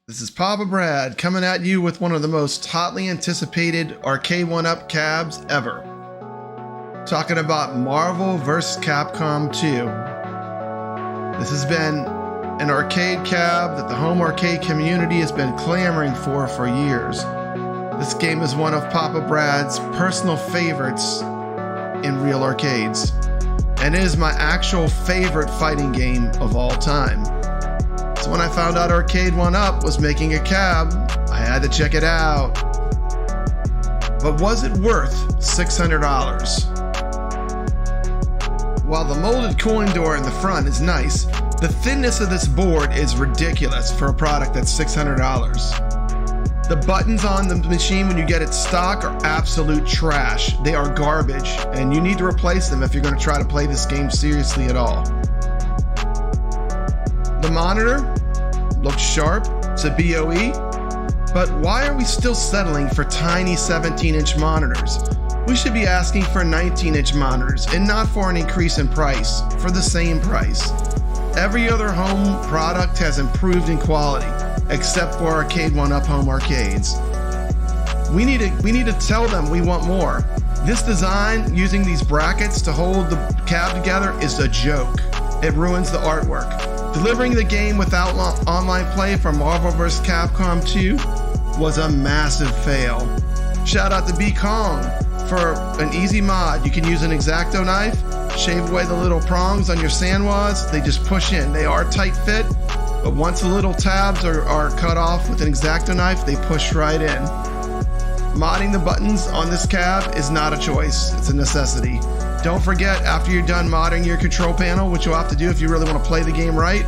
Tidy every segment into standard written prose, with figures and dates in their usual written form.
This is Papa Brad coming at you with one of the most hotly anticipated Arcade1Up cabs ever. Talking about Marvel vs. Capcom 2. This has been an arcade cab that the home arcade community has been clamoring for years. This game is one of Papa Brad's personal favorites in real arcades, and it is my actual favorite fighting game of all time. So when I found out Arcade1Up was making a cab, I had to check it out. But was it worth $600? While the molded coin door in the front is nice, the thinness of this board is ridiculous for a product that's $600. The buttons on the machine when you get it stock are absolute trash. They are garbage, and you need to replace them if you're going to try to play this game seriously at all. The monitor looks sharp, it's a BOE, but why are we still settling for tiny 17-inch monitors? We should be asking for 19-inch monitors and not for an increase in price, for the same price. Every other home product has improved in quality, except for Arcade1Up home arcades. We need to tell them we want more. This design, using these brackets to hold the cab together, is a joke. It ruins the artwork. Delivering the game without online play for Marvel vs. Capcom 2 was a massive fail. Shout out to B Kong for an easy mod. You can use an X-Acto knife, shave away the little prongs on your sandwads, they just push in. They are tight fit, but once the little tabs are cut off with an X-Acto knife, they push right in. Modding the buttons on this cab is not a choice, it's a necessity. Don't forget, after you're done modding your control panel, which you'll have to do if you really want to play the game right,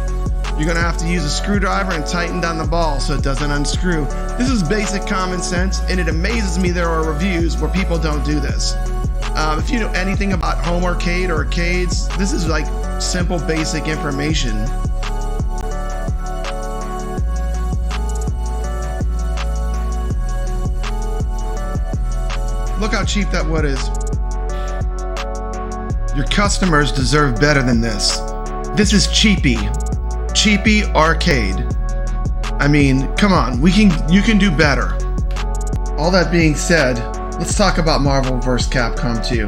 you're going to have to use a screwdriver and tighten down the ball so it doesn't unscrew. This is basic common sense, and it amazes me there are reviews where people don't do this. If you know anything about home arcade or arcades, this is like simple basic information. Look how cheap that wood is. Your customers deserve better than this. This is cheapy arcade. I mean, come on, you can do better. All that being said, let's talk about Marvel vs. Capcom 2.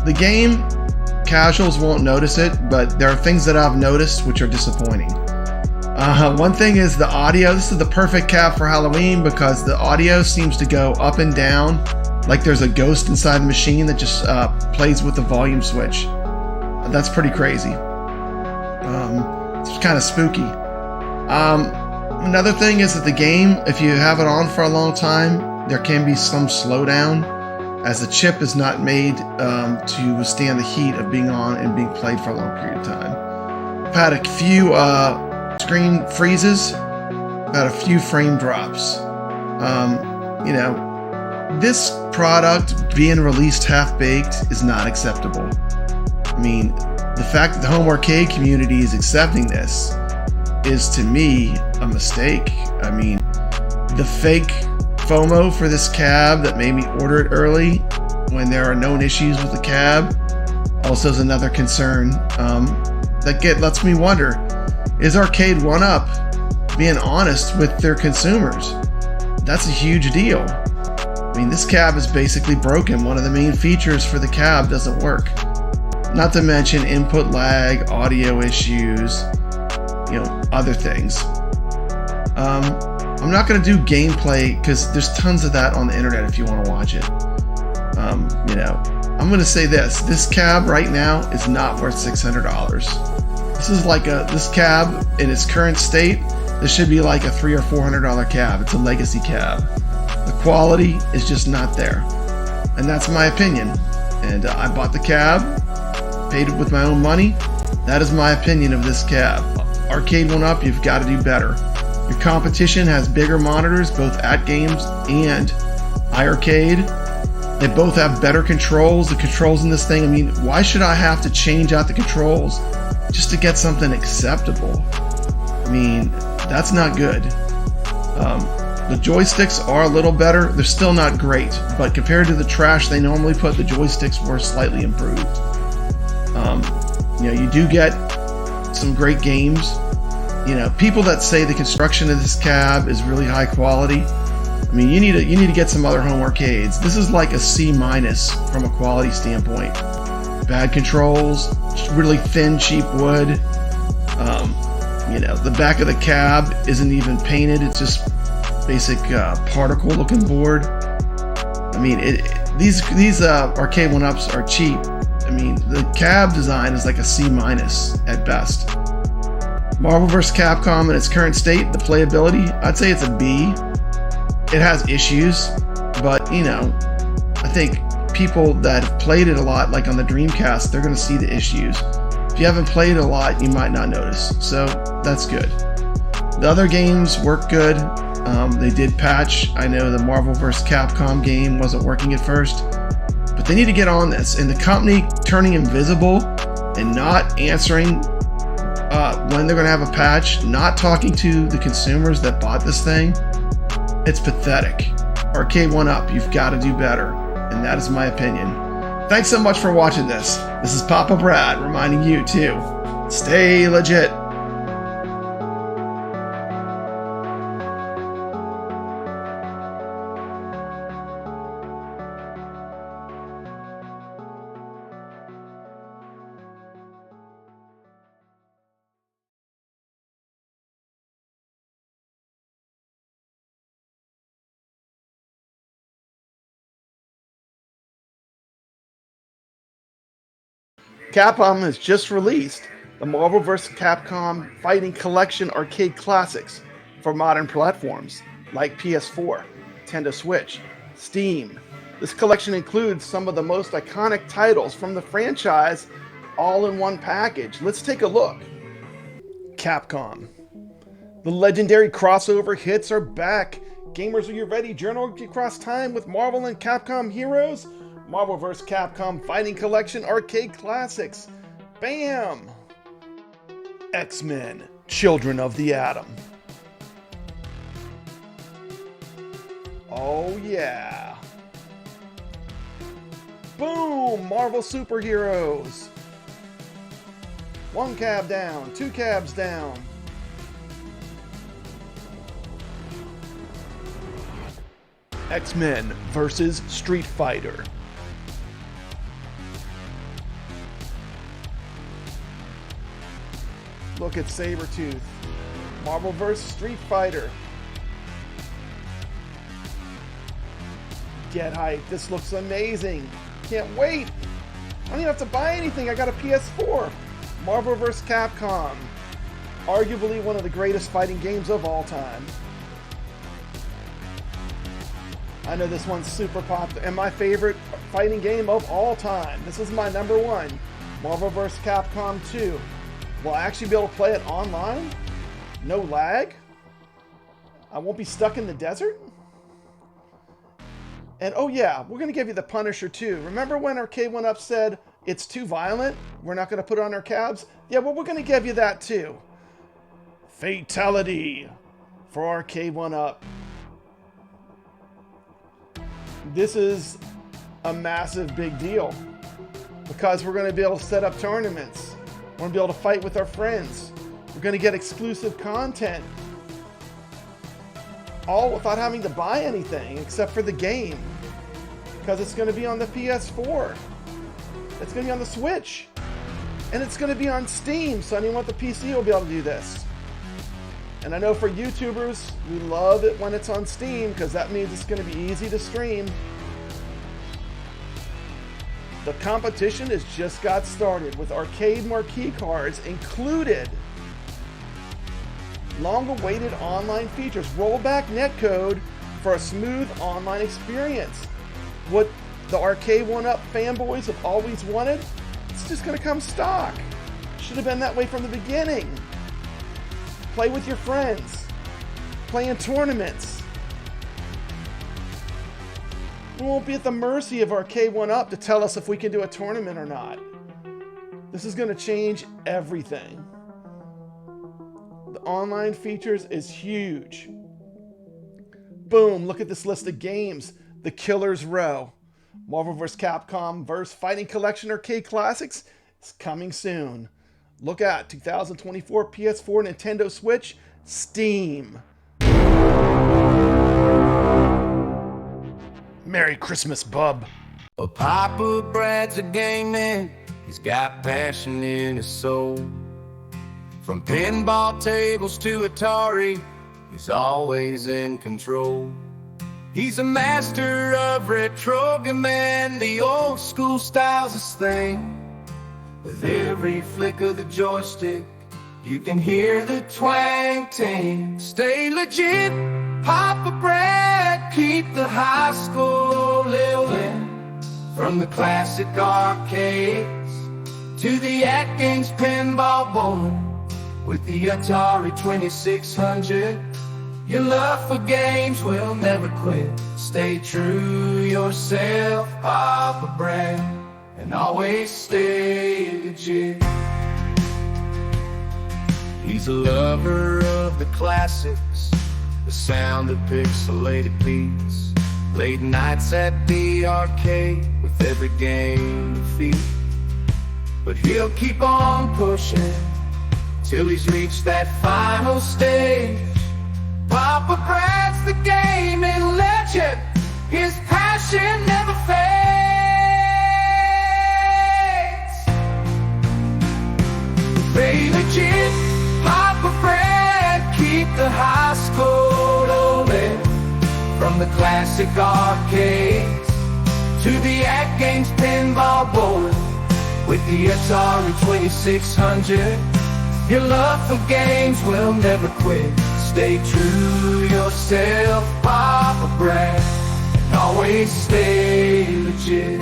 The game, casuals won't notice it, but there are things that I've noticed which are disappointing. One thing is the audio. This is the perfect cab for Halloween because the audio seems to go up and down like there's a ghost inside the machine that just plays with the volume switch. That's pretty crazy. It's kind of spooky. Another thing is that the game, if you have it on for a long time, there can be some slowdown as the chip is not made to withstand the heat of being on and being played for a long period of time. I've had a few screen freezes, about a few frame drops. This product being released half-baked is not acceptable. I mean, the fact that the home arcade community is accepting this is, to me, a mistake. I mean, the fake FOMO for this cab that made me order it early when there are known issues with the cab also is another concern. That lets me wonder, is Arcade1Up being honest with their consumers? That's a huge deal. I mean, this cab is basically broken. One of the main features for the cab doesn't work. Not to mention input lag, audio issues, other things. I'm not going to do gameplay because there's tons of that on the internet if you want to watch it. I'm going to say this cab right now is not worth $600. This cab in its current state, this should be like a $300 or $400 cab. It's a legacy cab. The quality is just not there. And that's my opinion. And I bought the cab, paid it with my own money. That is my opinion of this cab. Arcade1Up, you've got to do better. Your competition has bigger monitors, both AtGames and iArcade. They both have better controls. The controls in this thing, I mean, why should I have to change out the controls just to get something acceptable? I mean, that's not good. The joysticks are a little better. They're still not great, but compared to the trash they normally put, the joysticks were slightly improved. You do get some great games. You know, people that say the construction of this cab is really high quality, I mean, you need to get some other home arcades. This is like a C- from a quality standpoint. Bad controls, really thin, cheap wood. You know, the back of the cab isn't even painted. It's just basic particle looking board. I mean, these Arcade1Ups are cheap. I mean, the cab design is like a C- at best. Marvel vs. Capcom in its current state, the playability, I'd say it's a B. It has issues, but you know, I think people that have played it a lot, like on the Dreamcast, they're going to see the issues. If you haven't played it a lot, you might not notice, so that's good. The other games work good. They did patch. I know the Marvel vs. Capcom game wasn't working at first, but they need to get on this. And the company turning invisible and not answering when they're going to have a patch, not talking to the consumers that bought this thing, it's pathetic. Arcade1Up, you've got to do better, and that is my opinion. Thanks so much for watching this. This is Papa Brad reminding you to stay legit. Capcom has just released the Marvel vs. Capcom Fighting Collection Arcade Classics for modern platforms like PS4, Nintendo Switch, Steam. This collection includes some of the most iconic titles from the franchise all in one package. Let's take a look. Capcom. The legendary crossover hits are back. Gamers, are you ready? Journey across time with Marvel and Capcom heroes? Marvel vs. Capcom Fighting Collection Arcade Classics. Bam! X-Men, Children of the Atom. Oh yeah. Boom! Marvel superheroes. One cab down, two cabs down. X-Men versus Street Fighter. Look at Sabretooth. Marvel vs. Street Fighter. Get hyped. This looks amazing. Can't wait. I don't even have to buy anything. I got a PS4. Marvel vs. Capcom. Arguably one of the greatest fighting games of all time. I know this one's super popular and my favorite fighting game of all time. This is my number one. Marvel vs. Capcom 2. Will I actually be able to play it online? No lag? I won't be stuck in the desert? And oh yeah, we're going to give you the Punisher too. Remember when Arcade1Up said it's too violent? We're not going to put it on our cabs? Yeah, well, we're going to give you that too. Fatality for Arcade1Up. This is a massive big deal because we're going to be able to set up tournaments. We're going to be able to fight with our friends. We're going to get exclusive content. All without having to buy anything except for the game. Because it's going to be on the PS4. It's going to be on the Switch. And it's going to be on Steam, so anyone with the PC will be able to do this. And I know for YouTubers, we love it when it's on Steam because that means it's going to be easy to stream. The competition has just got started with arcade marquee cards included. Long-awaited online features. Rollback netcode for a smooth online experience. What the Arcade1Up fanboys have always wanted, it's just going to come stock. Should have been that way from the beginning. Play with your friends. Play in tournaments. We won't be at the mercy of Arcade1Up to tell us if we can do a tournament or not. This is going to change everything. The online features is huge. Boom, look at this list of games. The Killer's Row. Marvel vs. Capcom vs. Fighting Collection Arcade Classics is coming soon. Look out, 2024 PS4, Nintendo Switch, Steam. Merry Christmas, bub. Well, Papa Brad's a game man. He's got passion in his soul. From pinball tables to Atari, he's always in control. He's a master of retro man. The old school style's his thing. With every flick of the joystick, you can hear the twang ting. Stay legit, Papa Brad, keep the high school living. From the classic arcades to the AtGames Pinball bowling. With the Atari 2600, your love for games will never quit. Stay true yourself, Papa Brad, and always stay legit. He's a lover of the classics, the sound of pixelated beats. Late nights at the arcade with every game defeat. But he'll keep on pushing till he's reached that final stage. Papa Brad's the gaming legend. His passion never fades. Stay legit, Papa Brad, keep the high school rolling. From the classic arcades to the AtGames Pinball bowling. With the Atari 2600, your love for games will never quit. Stay true yourself, Papa Brad, and always stay legit.